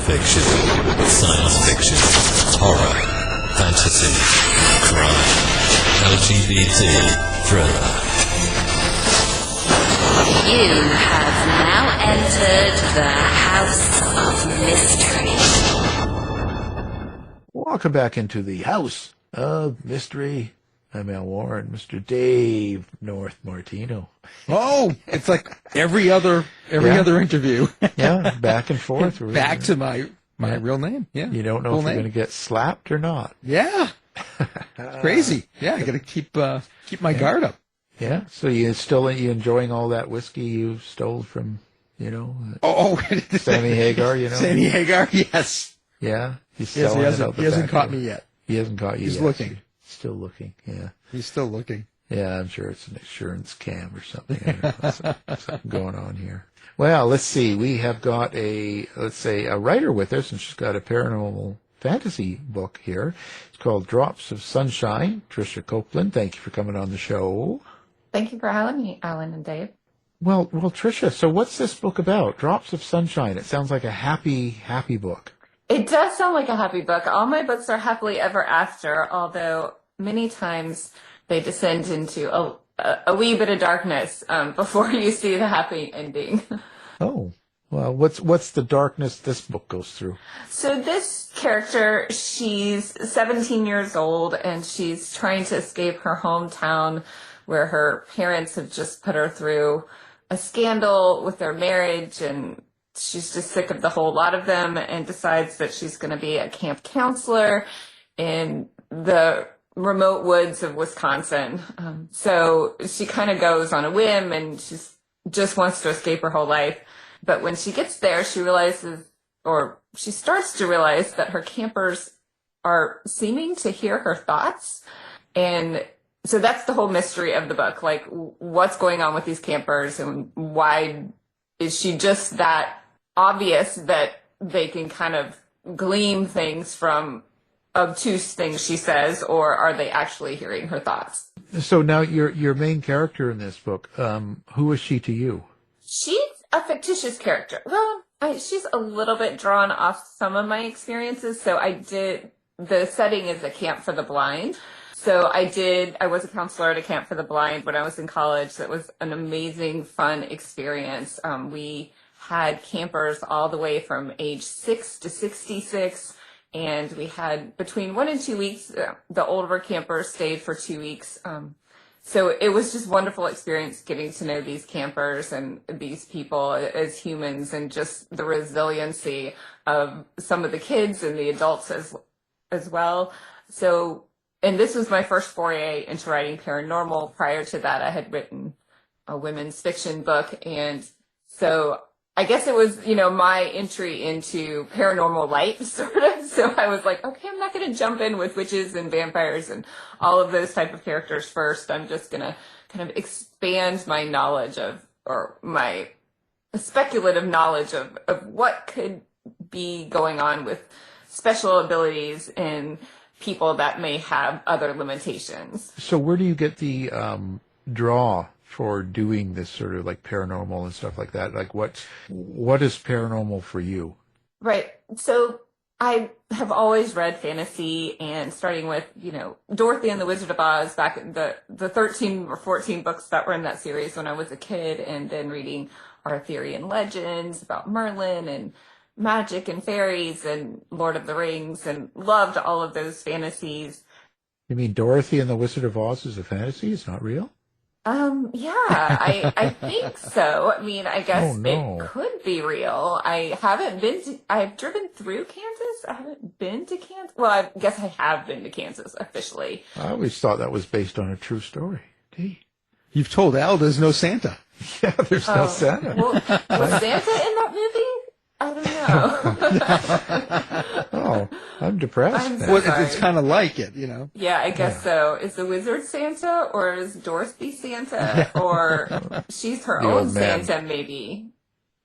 fiction, science fiction, horror, fantasy, crime, LGBT, thriller. You have now entered the House of Mystery. Welcome back into the House of Mystery. I'm Al Warren, Mr. Dave North Martino. Oh, it's like every other interview. Yeah, back and forth. Back to my real name. Yeah, you don't know Full if you're name. going to get slapped or not. Yeah, it's crazy. Yeah, I got to keep my guard up. Yeah. So you enjoying all that whiskey you stole from Sammy Hagar? Sammy Hagar. Yes. Yeah. He hasn't caught me yet. He hasn't caught you He's yet. looking. Still looking. Yeah. He's still looking. Yeah, I'm sure it's an insurance scam or something. I don't know, something going on here. Well, let's see. We have got a writer with us, and she's got a paranormal fantasy book here. It's called Drops of Sunshine. Tricia Copeland, thank you for coming on the show. Thank you for having me, Alan and Dave. Well, Tricia, so what's this book about? Drops of Sunshine. It sounds like a happy book. It does sound like a happy book. All my books are happily ever after, although many times they descend into a wee bit of darkness before you see the happy ending. Oh, well, what's the darkness this book goes through? So this character, she's 17 years old, and she's trying to escape her hometown where her parents have just put her through a scandal with their marriage, and she's just sick of the whole lot of them and decides that she's going to be a camp counselor in the remote woods of Wisconsin. So she kind of goes on a whim, and she just wants to escape her whole life. But when she gets there, she starts to realize that her campers are seeming to hear her thoughts. And so that's the whole mystery of the book. Like, what's going on with these campers, and why is she just that obvious that they can kind of glean things from obtuse things she says, or are they actually hearing her thoughts? So now your main character in this book, who is she to you? She's a fictitious character. Well, she's a little bit drawn off some of my experiences. So the setting is a camp for the blind. So I was a counselor at a camp for the blind when I was in college. That was an amazing, fun experience. We had campers all the way from age 6 to 66. And we had between 1 and 2 weeks, the older campers stayed for 2 weeks. So it was just wonderful experience getting to know these campers and these people as humans, and just the resiliency of some of the kids and the adults as well. So, and this was my first foray into writing paranormal. Prior to that, I had written a women's fiction book. And so I guess it was, my entry into paranormal light, sort of. So I was like, okay, I'm not going to jump in with witches and vampires and all of those type of characters first. I'm just going to kind of expand my knowledge or my speculative knowledge of what could be going on with special abilities and people that may have other limitations. So where do you get the draw for doing this sort of like paranormal and stuff like that? Like what is paranormal for you? Right. So I have always read fantasy, and starting with, Dorothy and the Wizard of Oz, back in the 13 or 14 books that were in that series when I was a kid, and then reading Arthurian legends about Merlin and magic and fairies and Lord of the Rings, and loved all of those fantasies. You mean Dorothy and the Wizard of Oz is a fantasy? It's not real? Yeah, I think so. I mean, I guess it could be real. I've driven through Kansas. I haven't been to Kansas. Well, I guess I have been to Kansas officially. I always thought that was based on a true story. Gee. You've told Al there's no Santa. Yeah, there's no Santa. Well, was Santa in that movie? I don't know. Oh, I'm depressed. I'm now. so sorry. It's kind of like it, Yeah, I guess so. Is the wizard Santa, or is Dorothy Santa, or she's her The own old man. Santa, maybe?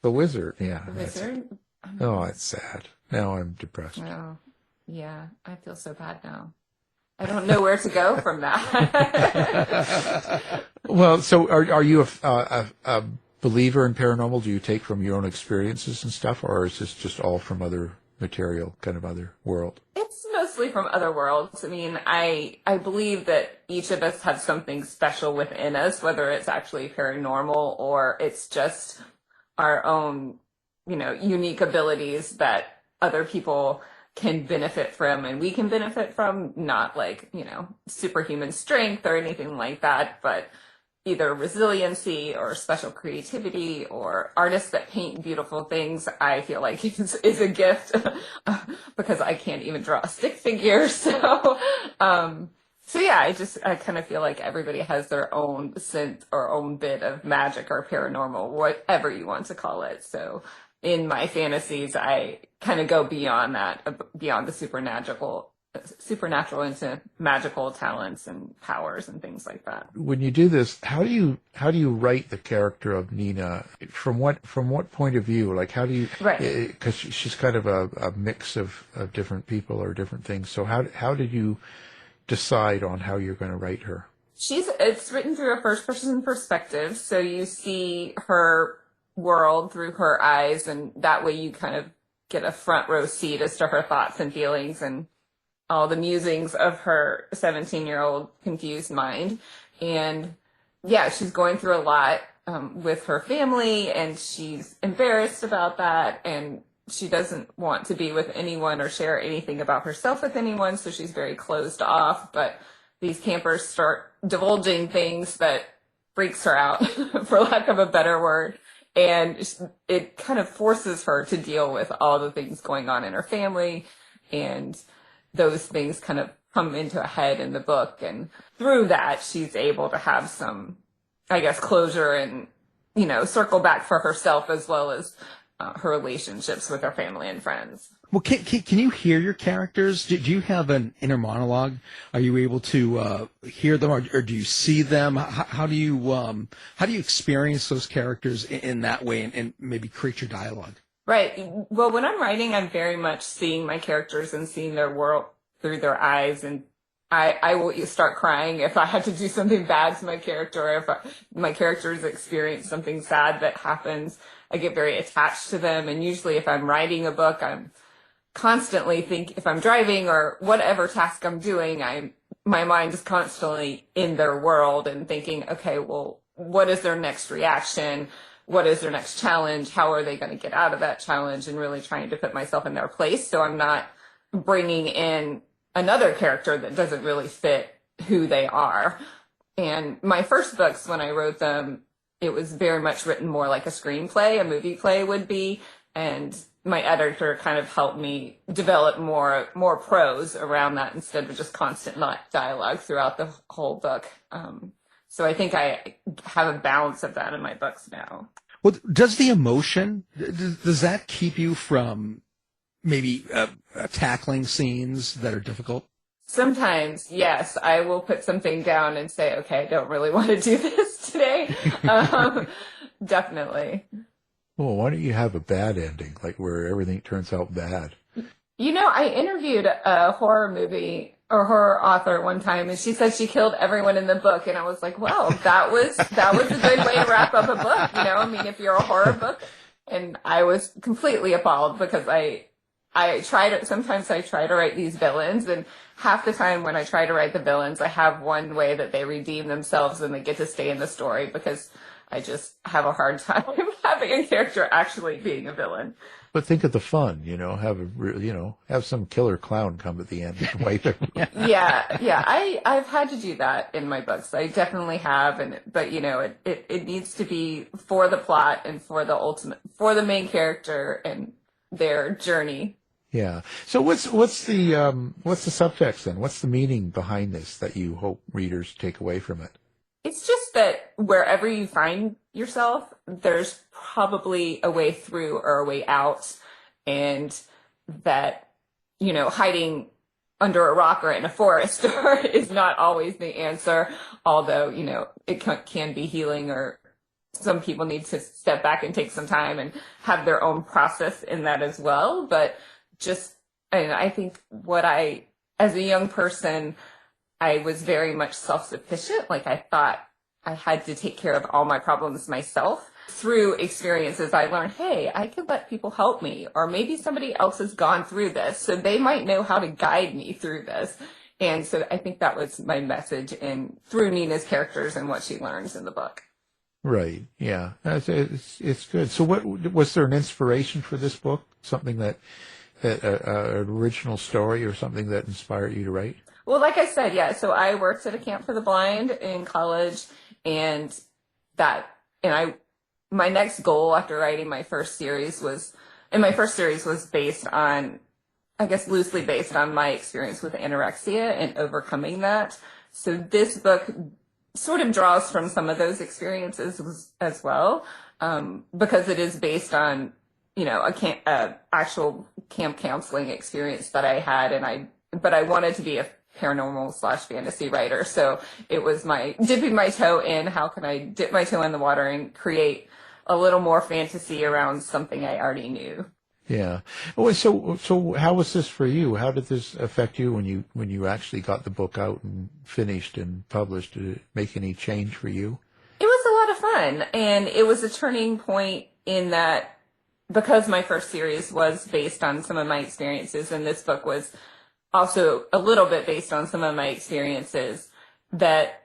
The wizard, yeah. The wizard? Oh, it's sad. Now I'm depressed. Oh, yeah, I feel so bad now. I don't know where to go from that. Well, so are you a believer in paranormal? Do you take from your own experiences and stuff, or is this just all from other material, kind of other world? It's mostly from other worlds. I mean, I believe that each of us have something special within us, whether it's actually paranormal or it's just our own, unique abilities that other people can benefit from and we can benefit from, not like, superhuman strength or anything like that, but either resiliency or special creativity or artists that paint beautiful things. I feel like is a gift because I can't even draw a stick figure. So yeah, I kind of feel like everybody has their own sense or own bit of magic or paranormal, whatever you want to call it. So in my fantasies, I kind of go beyond that, beyond the supernatural into magical talents and powers and things like that. When you do this, how do you write the character of Nina? From what point of view? Like, how do you? Right. Because she's kind of a mix of different people or different things. So how did you decide on how you're going to write her? It's written through a first person perspective, so you see her world through her eyes, and that way you kind of get a front row seat as to her thoughts and feelings and all the musings of her 17-year-old confused mind. And yeah, she's going through a lot with her family, and she's embarrassed about that, and she doesn't want to be with anyone or share anything about herself with anyone, so she's very closed off. But these campers start divulging things that freaks her out, for lack of a better word. And it kind of forces her to deal with all the things going on in her family, and those things kind of come into a head in the book. And through that, she's able to have some, I guess, closure and, circle back for herself as well as her relationships with her family and friends. Well, can you hear your characters? Do you have an inner monologue? Are you able to hear them, or do you see them? How do you experience those characters in that way and maybe create your dialogue? Right. Well, when I'm writing, I'm very much seeing my characters and seeing their world through their eyes. And I will start crying if I have to do something bad to my character, or if my characters experience something sad that happens. I get very attached to them. And usually if I'm writing a book, I'm constantly if I'm driving or whatever task I'm doing, my mind is constantly in their world and thinking, okay, well, what is their next reaction? What is their next challenge? How are they going to get out of that challenge? And really trying to put myself in their place. So I'm not bringing in another character that doesn't really fit who they are. And my first books, when I wrote them, it was very much written more like a screenplay, a movie play would be. And my editor kind of helped me develop more prose around that instead of just constant dialogue throughout the whole book. So I think I have a balance of that in my books now. Well, does the emotion, does that keep you from maybe tackling scenes that are difficult? Sometimes, yes. I will put something down and say, okay, I don't really want to do this today. Definitely. Well, why don't you have a bad ending, like where everything turns out bad? I interviewed a horror movie or horror author one time, and she said she killed everyone in the book, and I was like, wow, that was a good way to wrap up a book. If you're a horror book. And I was completely appalled because sometimes I try to write these villains, and half the time when I try to write the villains, I have one way that they redeem themselves and they get to stay in the story, because I just have a hard time having a character actually being a villain. But think of the fun, have some killer clown come at the end and wipe everyone. Yeah. I've had to do that in my books. I definitely have, but it needs to be for the plot and for the main character and their journey. Yeah. So what's the subtext then? What's the meaning behind this that you hope readers take away from it? It's just that wherever you find yourself, there's probably a way through or a way out, and that, hiding under a rock or in a forest is not always the answer, although, it can be healing, or some people need to step back and take some time and have their own process in that as well. But I think as a young person, I was very much self-sufficient. Like, I thought I had to take care of all my problems myself. through experiences, I learned, hey, I could let people help me, or maybe somebody else has gone through this, so they might know how to guide me through this. And so I think that was my message through Nina's characters and what she learns in the book. Right. Yeah. It's good. So what was there an inspiration for this book? Something that an original story or something that inspired you to write? Well, like I said, yeah. So I worked at a camp for the blind in college, and my next goal after writing my first series was based on, I guess, loosely based on my experience with anorexia and overcoming that. So this book sort of draws from some of those experiences as well, because it is based on, a actual camp counseling experience that I had, but I wanted to be a paranormal/fantasy writer. So it was my dipping my toe in, how can I dip my toe in the water and create a little more fantasy around something I already knew. Yeah. Oh, so how was this for you? How did this affect you when you actually got the book out and finished and published? Did it make any change for you? It was a lot of fun, and it was a turning point in that, because my first series was based on some of my experiences, and this book was also a little bit based on some of my experiences, that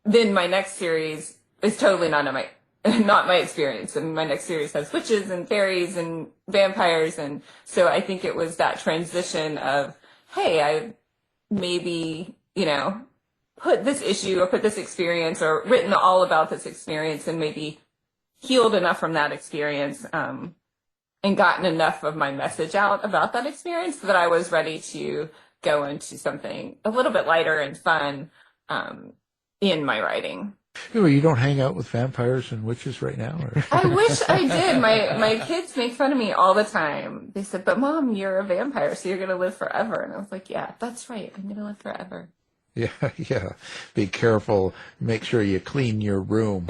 then my next series is totally not my experience. And my next series has witches and fairies and vampires. And so I think it was that transition of, hey, I maybe, put this issue or put this experience or written all about this experience and maybe healed enough from that experience, and gotten enough of my message out about that experience that I was ready to go into something a little bit lighter and fun, in my writing. You don't hang out with vampires and witches right now? Or? I wish I did. My kids make fun of me all the time. They said, but Mom, you're a vampire, so you're going to live forever. And I was like, yeah, that's right. I'm going to live forever. Yeah. Be careful. Make sure you clean your room.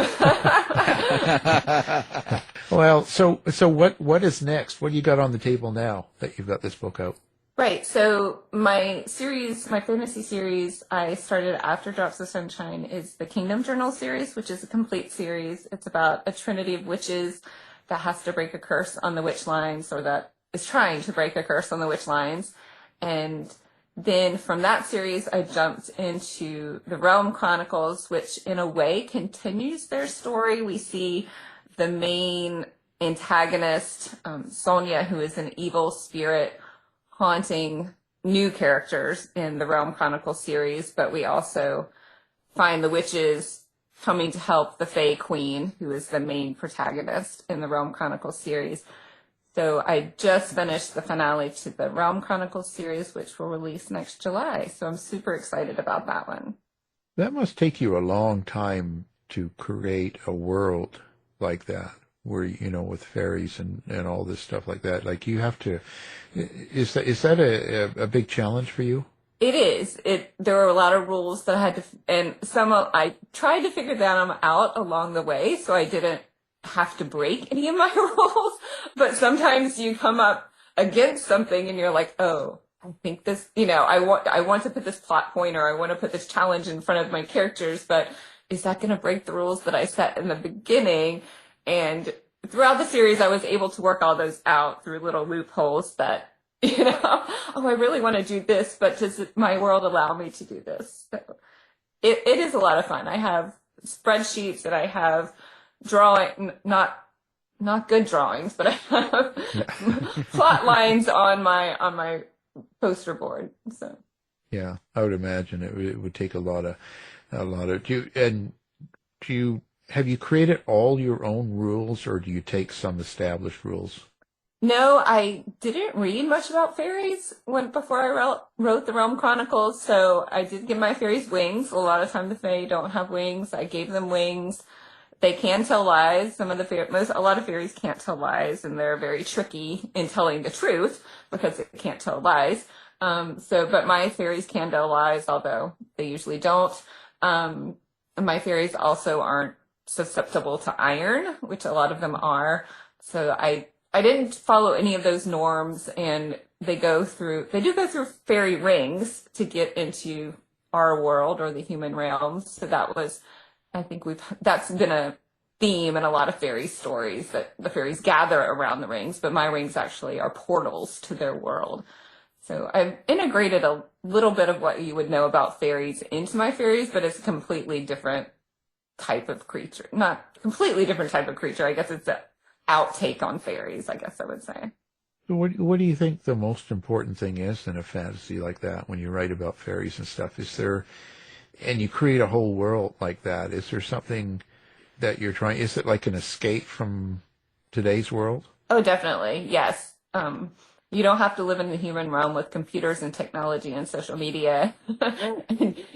Well, so what is next? What do you got on the table now that you've got this book out? Right. So my fantasy series I started after Drops of Sunshine is the Kingdom Journal series, which is a complete series. It's about a trinity of witches that has to break a curse on the witch lines, or that is trying to break a curse on the witch lines. And then from that series, I jumped into the Realm Chronicles, which in a way continues their story. We see the main antagonist, Sonia, who is an evil spirit, haunting new characters in the Realm Chronicles series, but we also find the witches coming to help the Fae Queen, who is the main protagonist in the Realm Chronicles series. So I just finished the finale to the Realm Chronicles series, which will release next July. So I'm super excited about that one. That must take you a long time to create a world like that, where, with fairies and all this stuff like that. Like, you have to, is that a big challenge for you? It is. There were a lot of rules that I had to, and I tried to figure them out along the way, so I didn't have to break any of my rules. But sometimes you come up against something and you're like, oh, I think this, I want to put this plot point, or I want to put this challenge in front of my characters, but is that going to break the rules that I set in the beginning? And throughout the series, I was able to work all those out through little loopholes that, oh, I really want to do this, but does my world allow me to do this? So it is a lot of fun. I have spreadsheets and I have not good drawings, but I have plot lines on my poster board. So yeah, I would imagine it would take a lot of. Have you created all your own rules, or do you take some established rules? No, I didn't read much about fairies before I wrote the Realm Chronicles, so I did give my fairies wings. A lot of time the Fae don't have wings. I gave them wings. They can tell lies. A lot of fairies can't tell lies, and they're very tricky in telling the truth because they can't tell lies. But my fairies can tell lies, although they usually don't. My fairies also aren't susceptible to iron, which a lot of them are. So I didn't follow any of those norms, and they do go through fairy rings to get into our world or the human realms. So that was, I think that's been a theme in a lot of fairy stories that the fairies gather around the rings, but my rings actually are portals to their world. So I've integrated a little bit of what you would know about fairies into my fairies, but it's a completely different type of creature. Not completely different type of creature. I guess it's an outtake on fairies, I guess I would say. What do you think the most important thing is in a fantasy like that when you write about fairies and stuff? Is there, and you create a whole world like that, is there something that you're trying, is it like an escape from today's world? Oh, definitely. Yes. You don't have to live in the human realm with computers and technology and social media.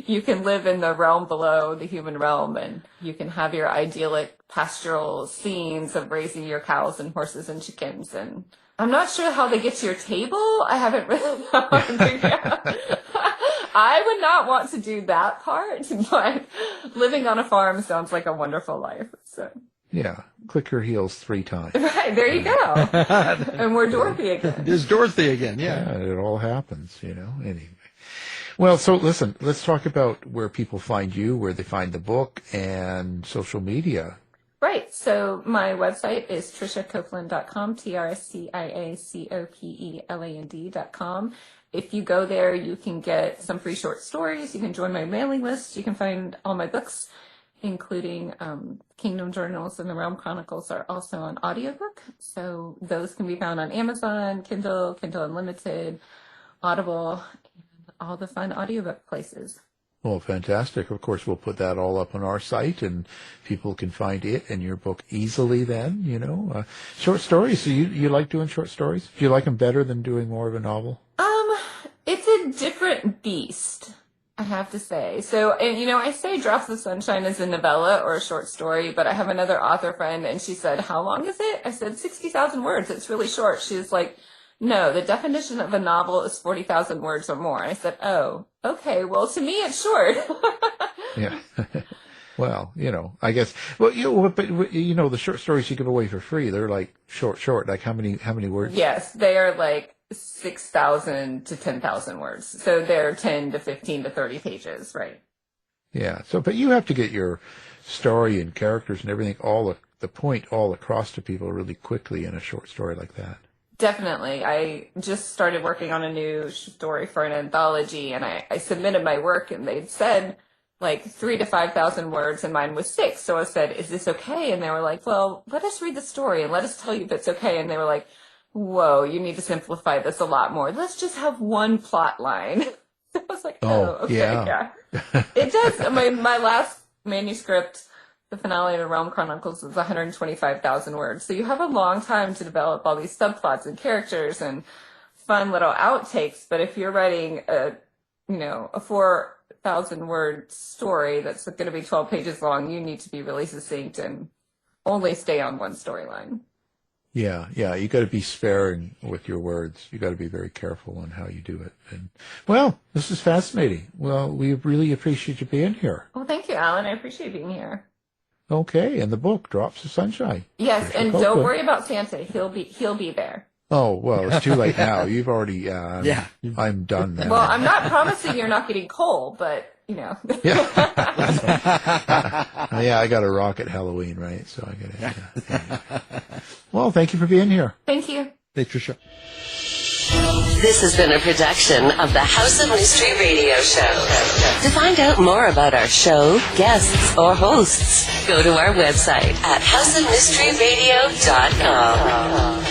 You can live in the realm below the human realm, and you can have your idyllic pastoral scenes of raising your cows and horses and chickens. And I'm not sure how they get to your table. I haven't really I would not want to do that part, but living on a farm sounds like a wonderful life. So. Yeah, click her heels 3 times. Right, there you go. And we're Dorothy again. There's Dorothy again, yeah. It all happens, anyway. Well, so listen, let's talk about where people find you, where they find the book, and social media. Right, so my website is triciacopeland.com, TRICIACOPELAND.com. If you go there, you can get some free short stories. You can join my mailing list. You can find all my books, including Kingdom Journals and the Realm Chronicles are also on audiobook. So those can be found on Amazon, Kindle, Kindle Unlimited, Audible, and all the fun audiobook places. Well, fantastic. Of course, we'll put that all up on our site, and people can find it and your book easily then, Short stories. So you like doing short stories? Do you like them better than doing more of a novel? It's a different beast, I have to say. So, and I say Drops of Sunshine is a novella or a short story, but I have another author friend, and she said, how long is it? I said, 60,000 words. It's really short. She was like, no, the definition of a novel is 40,000 words or more. And I said, oh, okay. Well, to me, it's short. Yeah. Well, I guess, but the short stories you give away for free, they're like short, like how many words? Yes, they are like 6,000 to 10,000 words. So they're 10 to 15 to 30 pages, right? Yeah. So, but you have to get your story and characters and everything, the point all across to people really quickly in a short story like that. Definitely. I just started working on a new story for an anthology, and I submitted my work, and they'd said like 3,000 to 5,000 words, and mine was 6. So I said, is this okay? And they were like, well, let us read the story and let us tell you if it's okay. And they were like, whoa, you need to simplify this a lot more. Let's just have one plot line. I was like, oh, okay, yeah. It does. I mean, my last manuscript, the finale of the Realm Chronicles, was 125,000 words. So you have a long time to develop all these subplots and characters and fun little outtakes. But if you're writing a 4,000 word story that's going to be 12 pages long, you need to be really succinct and only stay on one storyline. Yeah, you got to be sparing with your words. You got to be very careful on how you do it. And well, this is fascinating. Well, we really appreciate you being here. Well, thank you, Alan. I appreciate being here. Okay, and the book Drops of Sunshine. Yes, Tricia and Copeland. Don't worry about Santa. He'll be there. Oh well, it's too late now. You've already. Yeah, I'm done now. Well, I'm not promising you're not getting coal, but Yeah. Yeah, I got a rock at Halloween, right? So I got it. Yeah. Well, thank you for being here. Thank you. Thanks, Tricia. This has been a production of the House of Mystery Radio Show. To find out more about our show, guests, or hosts, go to our website at houseofmysteryradio.com.